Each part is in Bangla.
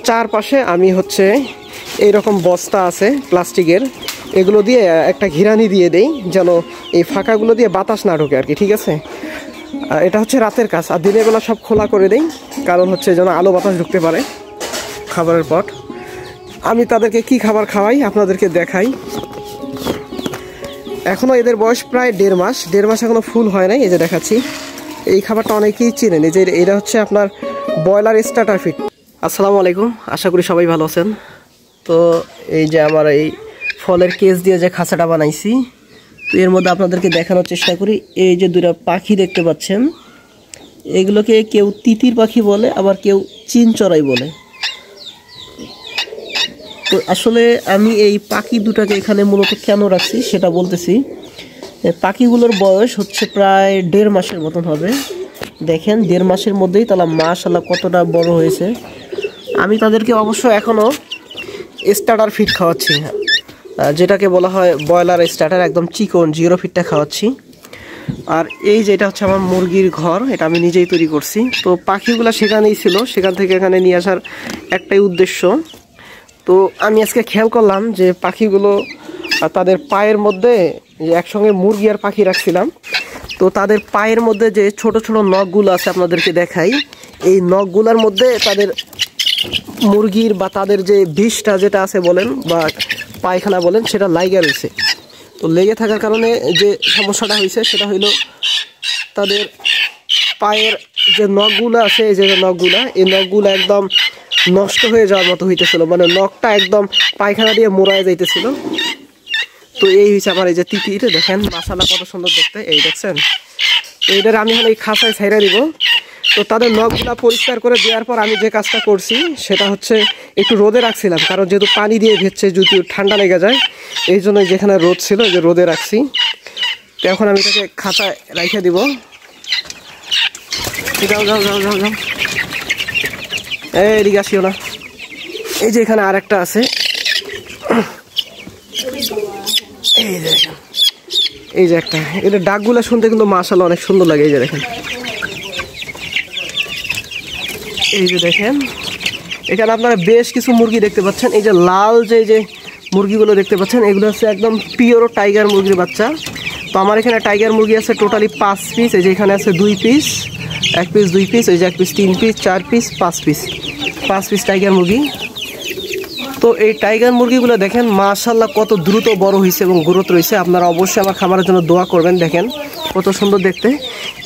চারপাশে আমি হচ্ছে এইরকম বস্তা আছে প্লাস্টিকের, এগুলো দিয়ে একটা ঘিরানি দিয়ে দেই যেন এই ফাঁকাগুলো দিয়ে বাতাস না ঢোকে আর কি, ঠিক আছে। এটা হচ্ছে রাতের কাজ, আর দিনের বেলা সব খোলা করে দেই, কারণ হচ্ছে যেন আলো বাতাস ঢুকতে পারে। খাবারের পট আমি তাদেরকে কি খাবার খাওয়াই আপনাদেরকে দেখাই। এখনও এদের বয়স প্রায় 1.5 মাস, 1.5 মাস এখনও ফুল হয় নাই। এই যে দেখাচ্ছি, এই খাবারটা অনেকেই চিনেন, এই যে এটা হচ্ছে আপনার ব্রয়লার স্টার্টার ফিড। আসসালামু আলাইকুম, আশা করি সবাই ভালো আছেন। তো এই যে আমার এই ফলের কেস দিয়ে যে খাঁচাটা বানাইছি, তো এর মধ্যে আপনাদেরকে দেখানোর চেষ্টা করি। এই যে দুটা পাখি দেখতে পাচ্ছেন, এগুলোকে কেউ তিতির পাখি বলে, আবার কেউ চিন চড়াই বলে। তো আসলে আমি এই পাখি দুটাকে এখানে মূলত কেন রাখছি সেটা বলতেছি। পাখিগুলোর বয়স হচ্ছে প্রায় 1.5 মাসের মতন হবে। দেখেন 1.5 মাসের মধ্যেই তারা মাশাআল্লাহ কতটা বড় হয়েছে। আমি তাদেরকে অবশ্য এখনও স্টার্টার ফিড খাওয়াচ্ছি, যেটাকে বলা হয় ব্রয়লার স্টার্টার, একদম চিকন 0 ফিডটা খাওয়াচ্ছি। আর এই যে এটা হচ্ছে আমার মুরগির ঘর, এটা আমি নিজেই তৈরি করছি। তো পাখিগুলো সেখানেই ছিল, সেখান থেকে এখানে নিয়ে আসার একটাই উদ্দেশ্য। তো আমি আজকে খেয়াল করলাম যে পাখিগুলো তাদের পায়ের মধ্যে, একসঙ্গে মুরগি আর পাখি রাখছিলাম, তো তাদের পায়ের মধ্যে যে ছোট ছোট নখগুলো আছে আপনাদেরকে দেখাই। এই নখগুলোর মধ্যে তাদের মুরগির বা তাদের যে বিষটা যেটা আছে বলেন বা পায়খানা বলেন, সেটা লাইগা রয়েছে। তো লেগে থাকার কারণে যে সমস্যাটা হয়েছে সেটা হইল তাদের পায়ের যে নখগুলো আছে, এই যে নখগুলা, এই নখগুলো একদম নষ্ট হয়ে যাওয়ার মতো হইতেছিল, মানে নখটা একদম পায়খানা দিয়ে মোড়ায় যাইতেছিল। তো এই হয়েছে আমার এই যে তিতির, দেখেন মাশাআল্লাহ কত সুন্দর দেখতে, এই দেখছেন। তো এইটার আমি এখন এই খাঁচায় ছাইরা দিব। তো তাদের নখগুলা পরিষ্কার করে দেওয়ার পর আমি যে কাজটা করছি সেটা হচ্ছে একটু রোদে রাখছিলাম, কারণ যেহেতু পানি দিয়ে ভেজছে যদি ঠান্ডা লেগে যায়, এই জন্য যেখানে রোদ ছিল যে রোদে রাখছি। তো এখন আমি এটাকে খাঁচায় রেখে দিব। যাও যাও যাও যাও যাও, এদিকে আসিও না। এই যে এখানে আর একটা আছে, এই দেখেন, এই যে একটা, এটা ডাকগুলা শুনতে কিন্তু মাশাআল্লাহ অনেক সুন্দর লাগে। এই যে দেখেন, এই যে দেখেন, এখানে আপনারা বেশ কিছু মুরগি দেখতে পাচ্ছেন। এই যে লাল যে মুরগিগুলো দেখতে পাচ্ছেন, এগুলো হচ্ছে একদম পিওর টাইগার মুরগির বাচ্চা। তো আমার এখানে টাইগার মুরগি আছে টোটালি 5 পিস। এই যে এখানে আছে 2 পিস, 1 পিস 2 পিস, এই যে 1 piece 3 piece 4 piece 5 piece, 5 piece tiger মুরগি। তো এই টাইগার মুরগিগুলো দেখেন মাশাআল্লাহ কত দ্রুত বড় হয়েছে এবং গ্রোথ রয়েছে। আপনারা অবশ্যই আমার খামারের জন্য দোয়া করবেন। দেখেন কত সুন্দর দেখতে।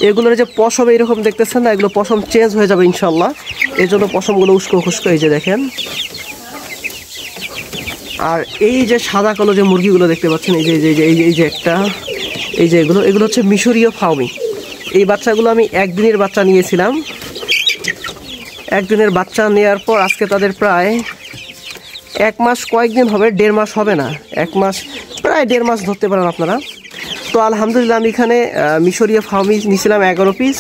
এগুলোর যে পশম এইরকম দেখতেছেন না, এগুলো পশম চেঞ্জ হয়ে যাবে ইনশাল্লাহ, এই জন্য পশমগুলো উস্কো খুস্কো। এই যে দেখেন, আর এই যে সাদা কালো যে মুরগিগুলো দেখতে পাচ্ছেন, এই যে এই যে একটা, এই যে এগুলো হচ্ছে মিশরীয় ফাউমি। এই বাচ্চাগুলো আমি 1 দিনের বাচ্চা নিয়েছিলাম। 1 দিনের বাচ্চা নেওয়ার পর আজকে তাদের প্রায় 1 মাস কয়েকদিন হবে, 1.5 মাস হবে না, 1 মাস প্রায় 1.5 মাস ধরতে পারেন আপনারা। তো আলহামদুলিল্লাহ আমি এখানে মিশরীয় ফাউমি নিয়েছিলাম 11 পিস।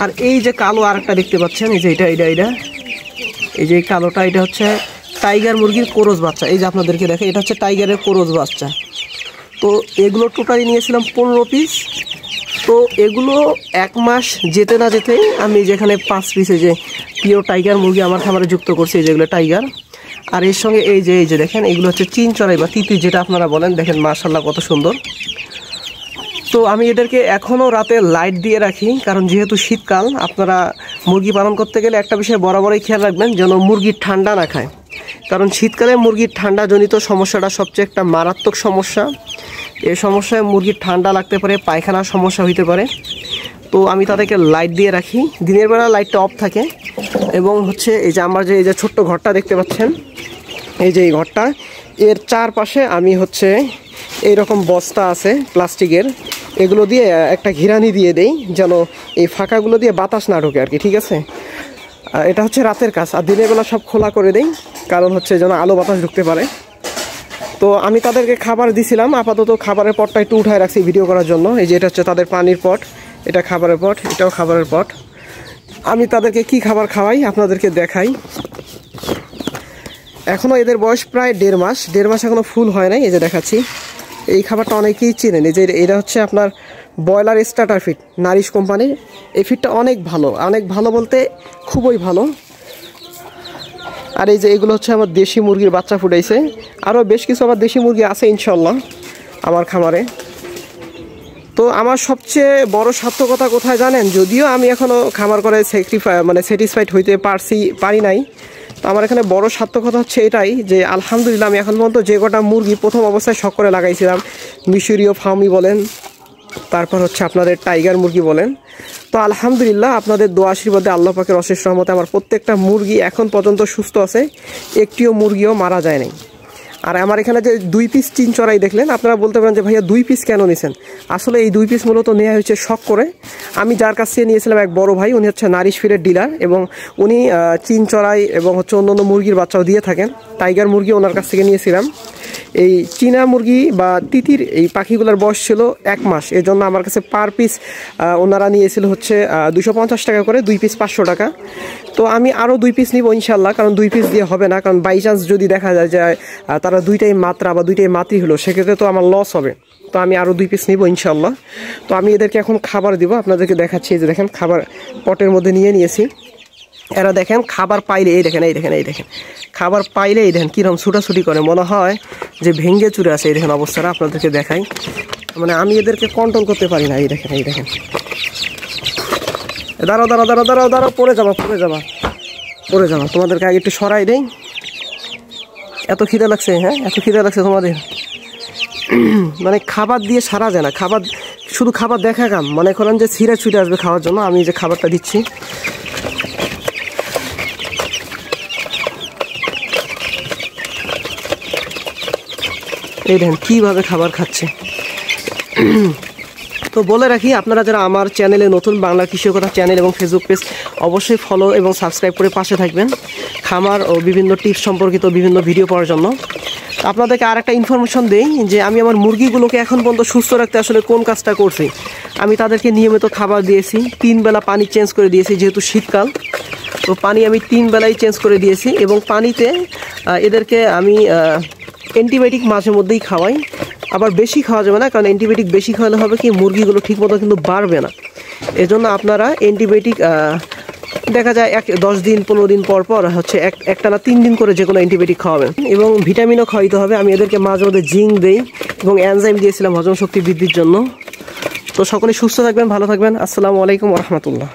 আর এই যে কালো আর একটা দেখতে পাচ্ছেন, এই যে এটা এই যে কালোটা, এটা হচ্ছে টাইগার মুরগির কোরজ বাচ্চা। এই যে আপনাদেরকে দেখে, এটা হচ্ছে টাইগারের কোরজ বাচ্চা। তো এগুলো টোটালি নিয়েছিলাম 15 পিস। তো এগুলো 1 মাস যেতে না যেতেই আমি যেখানে 5 পিসে যে পিওর টাইগার মুরগি আমার খামারে যুক্ত করছি, যেগুলো টাইগার। আর এর সঙ্গে এই যে দেখেন, এগুলো হচ্ছে চিন চড়াই বা তিতির যেটা আপনারা বলেন। দেখেন মাশাআল্লাহ কত সুন্দর। তো আমি এদেরকে এখনও রাতে লাইট দিয়ে রাখি, কারণ যেহেতু শীতকাল, আপনারা মুরগি পালন করতে গেলে একটা বিষয় বরাবরই খেয়াল রাখবেন, যেন মুরগির ঠান্ডা না খায়। কারণ শীতকালে মুরগির ঠান্ডাজনিত সমস্যাটা সবচেয়ে একটা মারাত্মক সমস্যা। এই সমস্যায় মুরগির ঠান্ডা লাগতে পারে, পায়খানার সমস্যা হইতে পারে। তো আমি তাদেরকে লাইট দিয়ে রাখি, দিনের বেলা লাইটটা অফ থাকে। এবং হচ্ছে এই যে আমার যে ছোট্ট ঘরটা দেখতে পাচ্ছেন, এই যে এই ঘরটা, এর চারপাশে আমি হচ্ছে এইরকম বস্তা আছে প্লাস্টিকের, এগুলো দিয়ে একটা ঘিরানি দিয়ে দেই যেন এই ফাঁকাগুলো দিয়ে বাতাস না ঢোকে আর কি, ঠিক আছে। এটা হচ্ছে রাতের কাজ, আর দিনের বেলা সব খোলা করে দেই, কারণ হচ্ছে যেন আলো বাতাস ঢুকতে পারে। তো আমি তাদেরকে খাবার দিছিলাম, আপাতত খাবারের পটটা একটু উঠায় রাখছি ভিডিও করার জন্য। এই যে এটা হচ্ছে তাদের পানির পট, এটা খাবারের পট, এটাও খাবারের পট। আমি তাদেরকে কি খাবার খাওয়াই আপনাদেরকে দেখাই। এখনও এদের বয়স প্রায় 1.5 মাস, 1.5 মাস এখনও ফুল হয় নাই। এই যে দেখাচ্ছি, এই খাবারটা অনেকেই চিনেন। এই যে এটা হচ্ছে আপনার ব্রয়লার স্টার্টার ফিড নারিশ কোম্পানির। এই ফিডটা অনেক ভালো বলতে খুবই ভালো। আর এই যে এগুলো হচ্ছে আমার দেশি মুরগির বাচ্চা ফুটাইছে, আরও বেশ কিছু আমার দেশি মুরগি আছে ইনশাল্লাহ আমার খামারে। তো আমার সবচেয়ে বড় সার্থকতা কোথায় জানেন, যদিও আমি এখনও খামার করে স্যাটিসফাইড হইতে পারি নাই, তো আমার এখানে বড় সার্থকতা হচ্ছে এটাই যে আলহামদুলিল্লাহ আমি এখন পর্যন্ত যে কটা মুরগি প্রথম অবস্থায় শখ করে লাগাইছিলাম, মিশরীয় ফার্মি বলেন, তারপর হচ্ছে আপনাদের টাইগার মুরগি বলেন, তো আলহামদুলিল্লাহ আপনাদের দোয়া আশীর্বাদে আল্লাহ পাকের অশেষ রহমতে আমার প্রত্যেকটা মুরগি এখন পর্যন্ত সুস্থ আছে, একটিও মুরগিও মারা যায় নাই। আর আমার এখানে যে 2 পিস চিন চড়াই দেখলেন, আপনারা বলতে পারেন যে ভাইয়া 2 পিস কেন নিছেন? আসলে এই 2 পিস মূলত নেওয়া হয়েছে শখ করে। আমি যার কাছ থেকে নিয়েছিলাম এক বড় ভাই, উনি হচ্ছে নারিশ ফিডের ডিলার এবং উনি চিন চড়াই এবং হচ্ছে অন্য মুরগির বাচ্চাও দিয়ে থাকেন। টাইগার মুরগি ওনার কাছ থেকে নিয়েছিলাম। এই চীনা মুরগি বা তিতির এই পাখিগুলোর বয়স ছিল 1 মাস, এর জন্য আমার কাছে পার পিস ওনারা নিয়েছিল হচ্ছে 250 টাকা করে, 2 পিস 500 টাকা। তো আমি আরও 2 পিস নিব ইনশাল্লাহ, কারণ 2 পিস দিয়ে হবে না, কারণ বাই চান্স যদি দেখা যায় যে তারা 2টাই মাত্রা বা 2টাই মাতৃ হলো, সেক্ষেত্রে তো আমার লস হবে। তো আমি আরও 2 পিস নিব ইনশাল্লাহ। তো আমি এদেরকে এখন খাবার দিব, আপনাদেরকে দেখাচ্ছি। এই যে দেখেন খাবার পটের মধ্যে নিয়েছি। এরা দেখেন খাবার পাইলে এই দেখেন খাবার পাইলে এই দেখেন কীরকম ছুটাছুটি করে, মনে হয় যে ভেঙ্গে চুরে আসে। এই দেখেন অবস্থাটা আপনাদেরকে দেখাই, মানে আমি এদেরকে কন্ট্রোল করতে পারি না। এই দেখেন দাঁড়াও, পড়ে যাবা, তোমাদেরকে আগে একটু সরাই দেই। এত খিদে লাগছে, হ্যাঁ এত খিদে লাগছে তোমাদের, মানে খাবার দিয়ে সারা যায় না, শুধু খাবার দেখা কাম, মনে করেন যে ছিঁড়ে ছুটে আসবে খাওয়ার জন্য। আমি যে খাবারটা দিচ্ছি, এই দেখেন কীভাবে খাবার খাচ্ছে। তো বলে রাখি, আপনারা যারা আমার চ্যানেলে নতুন, বাংলা কৃষি কথা চ্যানেল এবং ফেসবুক পেজ অবশ্যই ফলো এবং সাবস্ক্রাইব করে পাশে থাকবেন, খামার ও বিভিন্ন টিপস সম্পর্কিত বিভিন্ন ভিডিও পাওয়ার জন্য। আপনাদেরকে আর একটা ইনফরমেশন দেই যে আমি আমার মুরগিগুলোকে এখন পর্যন্ত সুস্থ রাখতে আসলে কোন কাজটা করছি। আমি তাদেরকে নিয়মিত খাবার দিয়েছি, 3 বেলা পানি চেঞ্জ করে দিয়েছি, যেহেতু শীতকাল, তো পানি আমি 3 বেলাই চেঞ্জ করে দিয়েছি। এবং পানিতে এদেরকে আমি অ্যান্টিবায়োটিক মাঝে মধ্যেই খাওয়াই, আবার বেশি খাওয়া যাবে না, কারণ অ্যান্টিবায়োটিক বেশি খাওয়ালে হবে কি মুরগিগুলো ঠিকমতো কিন্তু বাড়বে না। এজন্য আপনারা অ্যান্টিবায়োটিক দেখা যায় 10 দিন 15 দিন পর হচ্ছে একটানা 3 দিন করে যে কোনো অ্যান্টিবায়োটিক খাওয়াবেন, এবং ভিটামিনও খাওয়াইতে হবে। আমি এদেরকে মাঝে মধ্যে জিঙ্ক দেই এবং এনজাইম দিয়েছিলাম হজম শক্তি বৃদ্ধির জন্য। তো সকলে সুস্থ থাকবেন, ভালো থাকবেন। আসসালামু আলাইকুম ওয়া রাহমাতুল্লাহ।